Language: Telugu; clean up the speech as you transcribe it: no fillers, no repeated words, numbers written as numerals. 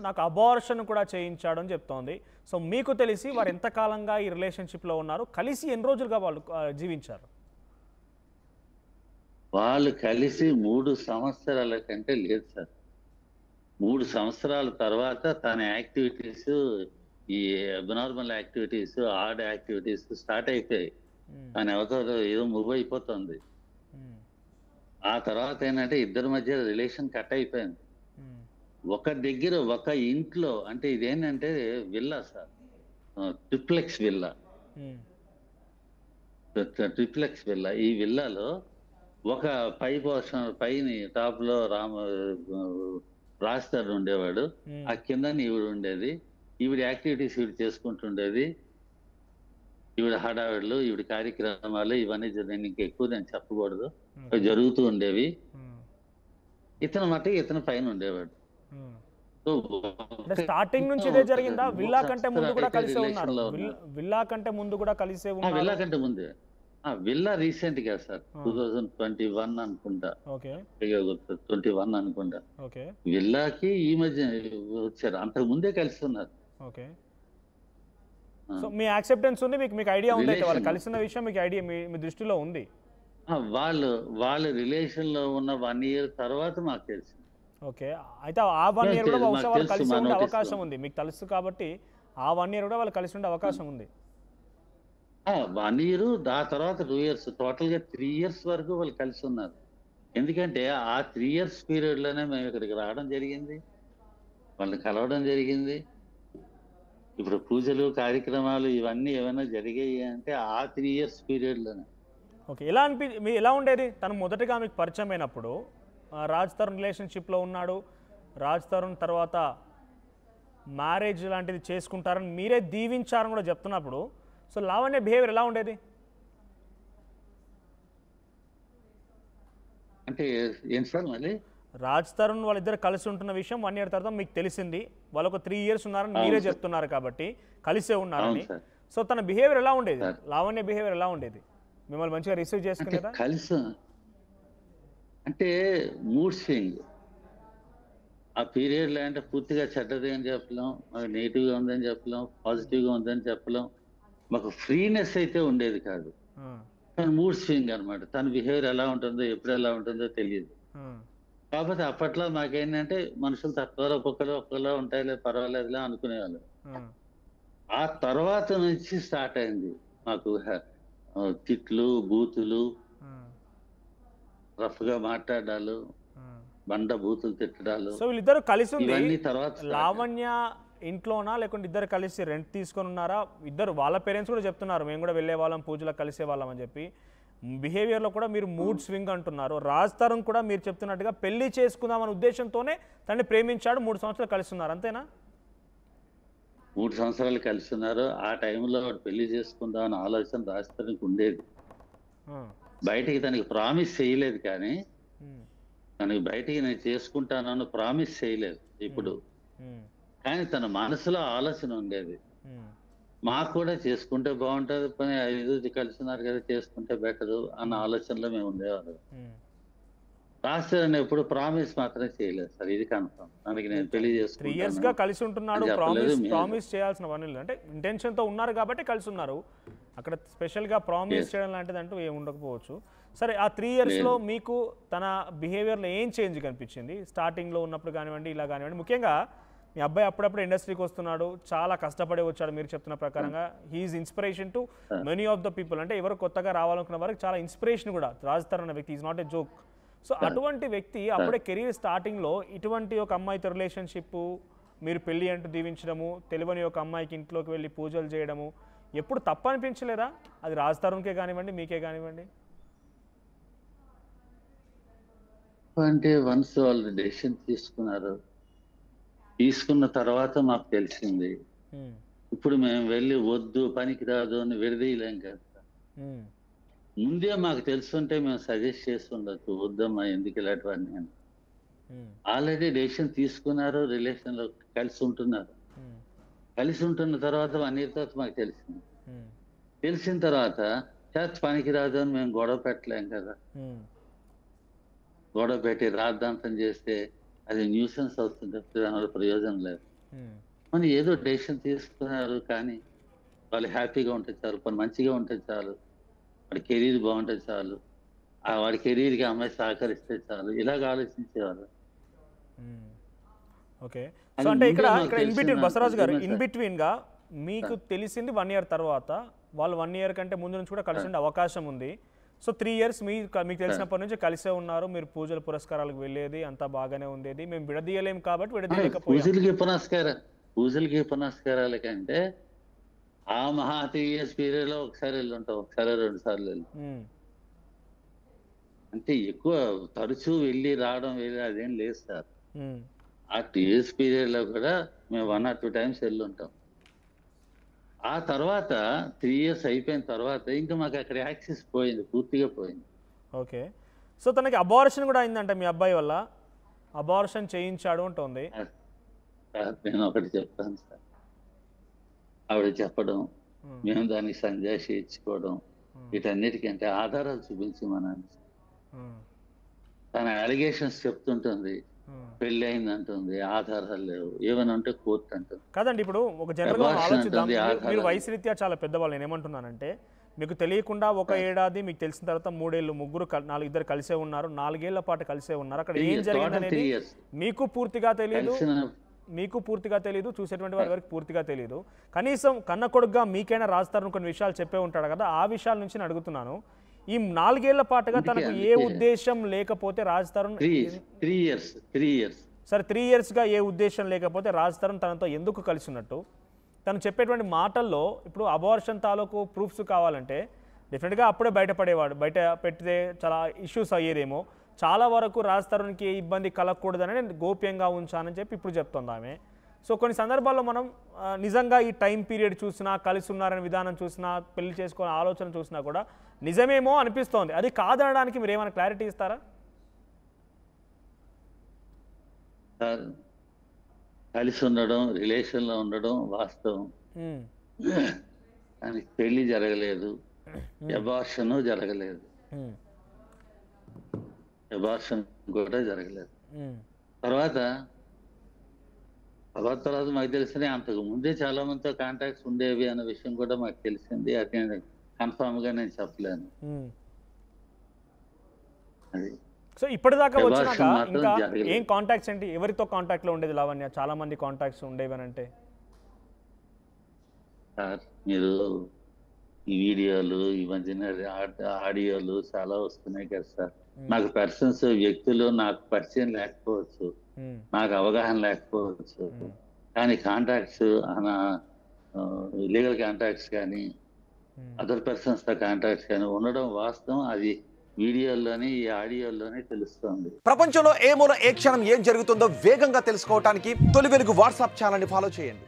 నాకు అబార్షన్ కూడా చేయించాడు అని చెప్తోంది. సో మీకు తెలిసి వారు ఎంత కాలంగా ఈ రిలేషన్‌షిప్‌లో ఉన్నారు? కలిసి ఎన్ని రోజులుగా వాళ్ళు జీవించారు? వాళ్ళు కలిసి 3 సంవత్సరాల కంటే లేదు సార్. 3 సంవత్సరాల తర్వాత తన యాక్టివిటీస్, ఈ abnormal activities, odd activities start అయిపోయాయి. హ్మ్. తను ఎవరితో ఏదో మూవ్ అయిపోతుంది. హ్మ్. ఆ తర్వాత ఏంటంటే ఇద్దరి మధ్య రిలేషన్ కట్ అయిపోయింది. హ్మ్. ఒక దగ్గర ఒక ఇంట్లో అంటే ఇదేంటంటే villa sir. Triplex villa. Hmm. Triplex villa. ఈ విల్లాలో ఒక పై పోర్షన్ పైని టాప్ లో రాజస్థాన్ ఉండేవాడు. హ్మ్. ఆ కిందని ఈవిడ ఉండేది. ఈవిడ యాక్టివిటీస్ ఈవిడ చేసుకుంటుండేది. ఈవిడ హడావిడులు, ఈవిడ కార్యక్రమాలు ఇవన్నీ నేను ఇంకెక్కువ నేను చెప్పకూడదు. అవి ఓకే. జరుగుతూ ఉండేవి. హ్మ్. ఇతను మటుకు ఇతను పైన ఉండేవాడు. హ్మ్. సో అంటే ఒక స్టార్టింగ్ నుంచి ఇంట్లో ఇదే జరిగిందా? 3 విల్లా కంటే ముందు కూడా సంవత్సరాలైతే కలిసే ఉన్నారు. రిలేషన్‌లో ఉన్నారు. విల్లా కంటే ముందు కూడా కలిసే విల్లా ఉన్నారు. కంటే ముందే. విల్లా రీసెంట్‌గా సార్. ఆ! 2021 అనుకుంటా. ఓకే. సరిగ్గా గుర్తు 21 అనుకుంటా. ఓకే. విల్లాకి ఈ మధ్య వచ్చారు. అంతకు ముందే కలిసున్నారు. ఓకే. ఆ! సో మీ యాక్సెప్టెన్స్ ఉంది. మీకు మీకు ఐడియా ఉందయితే వాళ్ళు రిలేషన్. కలిసిన విషయం మీకు ఐడియా మీ మీ దృష్టిలో ఉంది. వాళ్ళు రిలేషన్‌లో ఉన్న 1 ఇయర్ తర్వాత మాకు తెలిసింది. ఓకే. అయితే ఆ 1 ఇయర్ కూడా బహుశా మాకు వాళ్ళు తెలుసు కలిసే మా ఉండే నోటీస్‌లో అవకాశం ఉంది. ఉంది. మీకు తెలుసు కాబట్టి ఆ 1 ఇయర్ కూడా వాళ్ళు కలిసి ఉండే ఆ! అవకాశం ఉంది. 1 ఇయరు ఆ తర్వాత 2 ఇయర్స్ టోటల్‌గా 3 ఇయర్స్ వరకు వాళ్ళు కలిసున్నారు. ఎందుకంటే ఆ 3 ఇయర్స్ పీరియడ్‌లోనే మేము ఇక్కడికి రావడం జరిగింది. వాళ్ళని కలవడం జరిగింది. ఇప్పుడు పూజలు, కార్యక్రమాలు ఇవన్నీ ఏమైనా జరిగాయి అంటే ఆ 3 ఇయర్స్ పీరియడ్‌లోనే. ఓకే. మీ ఎలా ఉండేది? తను మొదటగా మీకు పరిచయమైనప్పుడు రాజ్ తరుణ్ రిలేషన్‌షిప్‌లో ఉన్నాడు. రాజ్ తరుణ్ తర్వాత మ్యారేజ్ లాంటిది చేసుకుంటారని మీరే దీవించారని కూడా చెప్తున్నప్పుడు సో లావణ్య బిహేవియర్ ఎలా ఉండేది? అంటే ఏంటి సార్ మళ్ళీ? రాజ్ తరుణ్ వాళ్ళిద్దరు కలిసి ఉంటున్న విషయం 1 ఇయర్ తర్వాత మీకు తెలిసింది. వాళ్ళొక 3 ఇయర్స్ ఉన్నారని మీరే అవును సార్. చెప్తున్నారు కాబట్టి కలిసే అవును ఉన్నారని. సార్. సో తన బిహేవియర్ ఎలా ఉండేది? సార్. లావణ్య బిహేవియర్ ఎలా ఉండేది? మిమ్మల్ని మంచిగా రిసీవ్ అంటే చేసుకునేదా? అంటే మూడ్ స్వింగ్. ఆ పీరియడ్‌లో అంటే పూర్తిగా చెడ్డది అని చెప్పలేం. నెగెటివ్‌గా ఉందని చెప్పలేం. పాజిటివ్‌గా ఉందని చెప్పలేం. మాకు ఫ్రీనెస్ అయితే ఉండేది కాదు. ఆ! కానీ మూడ్ స్వింగ్ అన్నమాట. తన బిహేవియర్ ఎలా ఉంటుందో, ఎప్పుడు ఎలా ఉంటుందో తెలీదు. ఆ! కాకపోతే అప్పట్లో మాకేంటంటే మనుషులు తక్కువలో ఒక్కొక్కలా ఉంటాయిలే పర్వాలేదులే అనుకునేవాళ్ళం. ఆ! ఆ తర్వాత నుంచి స్టార్ట్ అయింది. మాకు తిట్లు, బూతులు, ఆ! రఫ్‌గా మాట్లాడాలు, ఆ! బండ బూతులు తిట్టడాలు సో వీళ్ళిద్దరూ కలిసుంది ఇవన్నీ తర్వాత స్టార్ట్ అయింది. లావణ్య ఇంట్లోనా? లేకుంటే ఇద్దరు కలిసి రెంట్ తీసుకొని ఉన్నారా? ఇద్దరు వాళ్ళ పేరెంట్స్ కూడా చెప్తున్నారు. మేము కూడా వెళ్ళేవాళ్ళం, పూజలకు కలిసేవాళ్ళం అని చెప్పి. బిహేవియర్‌లో కూడా మీరు మూడ్ స్వింగ్ అంటున్నారు. రాజ్ తరుణ్ కూడా మీరు చెప్తున్నట్టుగా పెళ్లి చేసుకుందాం అనే ఉద్దేశంతోనే తనని ప్రేమించాడు. 3 సంవత్సరాలు కలిసి ఉన్నారు. అంతేనా? 3 సంవత్సరాలు కలిసున్నారు. ఆ టైంలో వాడు పెళ్లి చేసుకుందాం అనే ఆలోచన రాజస్థాన్‌కి ఉండేది. ఆ! బయటికి తనకి ప్రామిస్ చేయలేదు కానీ, హ్మ్. తనకి బయటికి నేను చేసుకుంటానని ప్రామిస్ చేయలేదు హ్మ్. ఎప్పుడు. హ్మ్. కానీ తన మనసులో ఆలోచన ఉండేది. హ్మ్. మాకు కూడా చేసుకుంటే బావుంటది. పోనీ ఐదు కలిసున్నారు కదా! చేసుకుంటే బెటరు అన్న హ్మ్. ఆలోచనలో మేము ఉండేవాళ్ళం. హ్మ్. రాజస్థాన్ ఎప్పుడు ప్రామిస్ మాత్రం చేయలేదు సార్. ఇది కన్ఫర్మ్. తనకి నేను పెళ్లి 3 చేసుకుంటాను ఇయర్స్‌గా కలిసి ఉంటున్నాడు. అని చెప్పలేదు. ప్రామిస్ చేయాల్సిన పని లేదు. అంటే ఇంటెన్షన్‌తో ఉన్నారు కాబట్టి కలిసి ఉన్నారు. అక్కడ స్పెషల్‌గా ప్రామిస్ యెస్. చేయడం లాంటిదంటూ ఏమి ఉండకపోవచ్చు. సరే ఆ 3 ఇయర్స్‌లో లేదు. మీకు తన బిహేవియర్‌లో ఏం చేంజ్ కనిపించింది? స్టార్టింగ్‌లో ఉన్నప్పుడు కానివ్వండి, ఇలా కానివ్వండి. ముఖ్యంగా మీ అబ్బాయి అప్పుడప్పుడు ఇండస్ట్రీకి వస్తున్నాడు. చాలా కష్టపడి వచ్చాడు మీరు చెప్తున్న ఆ! ప్రకారంగా. హి ఈజ్ ఇన్‌స్పిరేషన్ టు ఆ! Many of the people. అంటే ఎవరు కొత్తగా రావాలనుకున్న వారికి చాలా ఇన్‌స్పిరేషన్ కూడా. రాజ్ తరుణ్ అనే వ్యక్తి is not a joke. So sir. అటువంటి వ్యక్తి సార్. అప్పుడే కెరీర్ స్టార్టింగ్‌లో ఇటువంటి ఒక అమ్మాయితో రిలేషన్‌షిప్పు, మీరు పెళ్లి అంటూ దీవించడము, తెలియని ఒక అమ్మాయికి ఇంట్లోకి వెళ్లి పూజలు చేయడము, ఎప్పుడు తప్పు అనిపించలేదా? అది రాజ్ తరుణ్‌కే కానివ్వండి, మీకే కానివ్వండి? అంటే వన్స్ వాళ్ళు డెసిషన్ తీసుకున్నారు. తీసుకున్న తర్వాత మాకు తెలిసింది. హ్మ్. ఇప్పుడు మేము వెళ్లి వద్దు, పనికిరాదు అని విడదీయలేం కదా! హ్మ్. ముందే మాకు తెలుసుంటే మేము సజెస్ట్ చేసి ఉండొచ్చు. వద్దమ్మా ఎందుకు ఇలాంటివన్నీ అని. హ్మ్. ఆల్రెడీ డెసిషన్ తీసుకున్నారు. రిలేషన్‌లో కలిసి ఉంటున్నారు. హ్మ్. కలిసి ఉంటున్న తర్వాత 1 ఇయర్ తర్వాత మాకు తెలిసింది. హ్మ్. తెలిసిన తర్వాత పనికిరాదు అని మేము గొడవ పెట్టలేం కదా! హ్మ్. గొడవ పెట్టి రాద్ధాంతం చేస్తే అది న్యూసెన్స్ అవుతుంది తప్పితే దానివల్ల ప్రయోజనం లేదు. మనం ఏదో డెసిషన్ తీసుకున్నారు, కానీ వాళ్ళు హ్యాపీగా ఉంటే చాలు, పని మంచిగా ఉంటే చాలు, వాడి కెరీర్ బాగుంటే చాలు, వాడి కెరీర్కి అమ్మాయి సహకరిస్తే చాలు, ఇలాగ ఆలోచించేవాళ్ళు. ఓకే. సో అది అంటే ముందే ఇక్కడ మాకు ఇక్కడ ఇన్ బిట్వీన్ తెలిసిన బసవరాజు గారు, నిజమే ఇన్ సార్. బిట్వీన్గా మీకు తెలిసింది 1 ఇయర్ తర్వాత, వాళ్ళు 1 ఇయర్ కంటే ముందు నుంచి కూడా కలిసి ఉండే అవకాశం ఉంది. సో 3 ఇయర్స్ మీకు తెలిసినప్పటి నుంచి కలిసే ఉన్నారు, మీరు పూజలు పురస్కారాలకు వెళ్ళేది అంతా బాగానే ఉండేది. మేము విడదీయలేము కాబట్టి విడదీయలేకపోయాం. పూజలకి పునస్కారాల కంటే ఆ మహా 3 ఇయర్స్ పీరియడ్ లో ఒకసారి వెళ్ళి ఉంటాం, ఒకసారి 2 సార్లు వెళ్ళి. ఉమ్, అంటే ఎక్కువ తరచూ వెళ్ళి రావడం అదేం లేదు సార్. ఉమ్, ఆ 2 ఇయర్స్ పీరియడ్ లో కూడా మేము 1 or 2 times వెళ్ళి ఉంటాం. ఆ తర్వాత 3 ఇయర్స్ అయిపోయిన తర్వాత ఇంకా మాకు అక్కడ యాక్సెస్ పోయింది, పూర్తిగా పోయింది. ఓకే. సో తనకి అబార్షన్ కూడా అయిందంట మీ అబ్బాయి వల్ల, అబార్షన్ చేయించాడు అంటుంది. సార్ నేను ఒకటి చెప్తాను సార్, ఆవిడ చెప్పడం, మేము దానికి సంజాషి ఇచ్చుకోవడం, వీటన్నిటికంటే ఆధారాలు చూపించమన్నాను. తన అలిగేషన్స్ చెప్తుంటుంది, పెళ్లి అయింది అంటుంది, ఆధారాలు లేవు, ఏమని అంటే కోర్టు అంటుంది. కాదండి, ఇప్పుడు ఒక జనరల్గా అబార్షన్ ఆలోచిద్దాం. అంటుంది, మీరు ఆధారాలు. వయసు రీత్యా చాలా పెద్దవాళ్ళు. నేను ఏమంటున్నానంటే, మీకు తెలియకుండా 1 ఏడాది, మీకు తెలిసిన తర్వాత 3 ఏళ్ళు, ఇద్దరు కలిసే ఉన్నారు, 4 ఏళ్ల పాటు కలిసే ఉన్నారు. అక్కడ ఏం జరిగింది అనేది 3 years మీకు పూర్తిగా తెలియదు, కలిసిన చూసేటువంటి వారి వరకు పూర్తిగా తెలియదు. కనీసం కన్న కొడుకుగా మీకైనా రాజతరుణ్ కొన్ని విషయాలు చెప్పే ఉంటాడు కదా, ఆ విషయాల నుంచి నేను అడుగుతున్నాను. ఈ 4 ఏళ్ల పాటుగా తనకు ఏ ఉద్దేశం లేకపోతే రాజతరుణ్ 3 years సరే 3 ఇయర్స్గా ఏ ఉద్దేశం లేకపోతే రాజతరుణ్ తనతో ఎందుకు కలిసి ఉన్నట్టు తను చెప్పేటువంటి మాటల్లో, ఇప్పుడు అబార్షన్ తాలూకు ప్రూఫ్స్ కావాలంటే డెఫినెట్గా అప్పుడే బయటపడేవాడు, బయట పెడితే చాలా ఇష్యూస్ అయ్యేదేమో. చాలా వరకు రాజతరుణ్కి ఇబ్బంది కలగకూడదని నేను గోప్యంగా ఉంచానని చెప్పి ఇప్పుడు చెప్తుంది ఆమె. సో కొన్ని సందర్భాల్లో మనం నిజంగా ఈ టైం పీరియడ్ చూసినా, కలిసి ఉన్నారనే విధానం చూసినా, పెళ్లి చేసుకోవాలని ఆలోచన చూసినా కూడా నిజమేమో అనిపిస్తోంది. అది కాదనడానికి మీరు ఏమైనా క్లారిటీ ఇస్తారా? సార్, కలిసి ఉండడం, రిలేషన్ లో ఉండడం వాస్తవం, కానీ పెళ్లి జరగలేదు, అబార్షన్ జరగలేదు, అబార్షన్ కూడా జరగలేదు. తర్వాత మాకు తెలిసింది, అంతకు ముందే చాలా మందితో కాంటాక్ట్స్ ఉండేవి అన్న విషయం కూడా మాకు తెలిసింది. అది కన్ఫామ్ గా నేను చెప్పలేను. అది సో ఇప్పటిదాకా వచ్చినాక అబార్షన్ మాత్రం ఇంకా జరగలేదు. ఏం కాంటాక్ట్స్ ఏంటి, ఎవరితో కాంటాక్ట్లో ఉండేది లావణ్య? చాలా మంది కాంటాక్ట్స్ ఉండేవి అంటే సార్, మీరు ఈ వీడియోలు, ఈ మధ్యన ఆడియోలు చాలా వస్తున్నాయి కదా సార్. నాకు పర్సన్స్, వ్యక్తులు నాకు పరిచయం లేకపోవచ్చు, నాకు అవగాహన లేకపోవచ్చు, కానీ కాంటాక్ట్స్, లీగల్ కాంటాక్ట్స్ కానీ అదర్ పర్సన్స్ తో కాంటాక్ట్స్ కానీ ఉండడం వాస్తవం. అది వీడియోల్లోని, ఈ ఆడియోల్లోనే తెలుస్తుంది. ప్రపంచంలో ఏ మూల ఏ క్షణం ఏం జరుగుతుందో వేగంగా తెలుసుకోవడానికి తొలి వెలుగు వాట్సాప్ ఛానల్ని ఫాలో చేయండి.